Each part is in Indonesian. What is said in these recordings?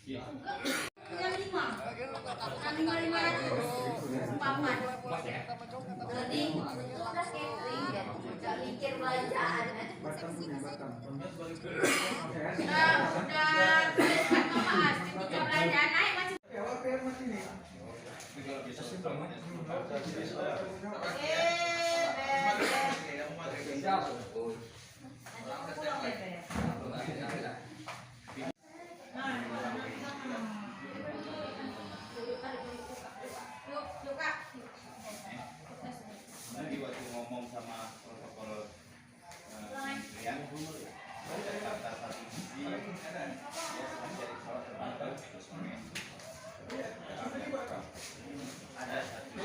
Punya lima. Kan 500 paman. Jadi udah catering ya, nggak mikir belanjaan. Udah apaan? Ketika belanjaan naik masih. Tadi waktu ngomong sama protokol kementerian dari kata satu sisi menjadi pesawat terbang terus ada satu.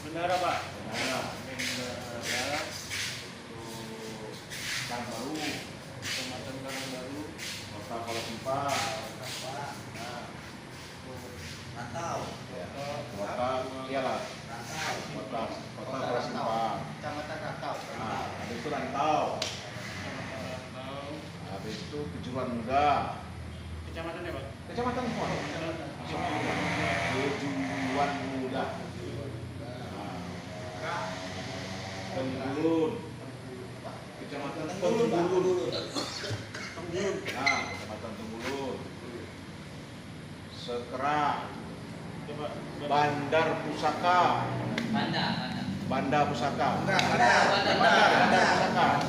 Bendara Pak. Bendara. Bendara. Kan baru. Kecamatan Karangbaru. Kota Palembang. Rantau. Kota iyalah. Kota Palembang. Kecamatan Rantau. Nah, habis itu Rantau. Habis itu Tujuan Muda. Kecamatan ya Pak? Kecamatan semua. Tujuan Muda. Tenggulun. Kecamatan Tenggulun. Nah, Kecamatan Tenggulun. Sekera. Bandar Pusaka. Banda Pusaka. Bandar Pusaka.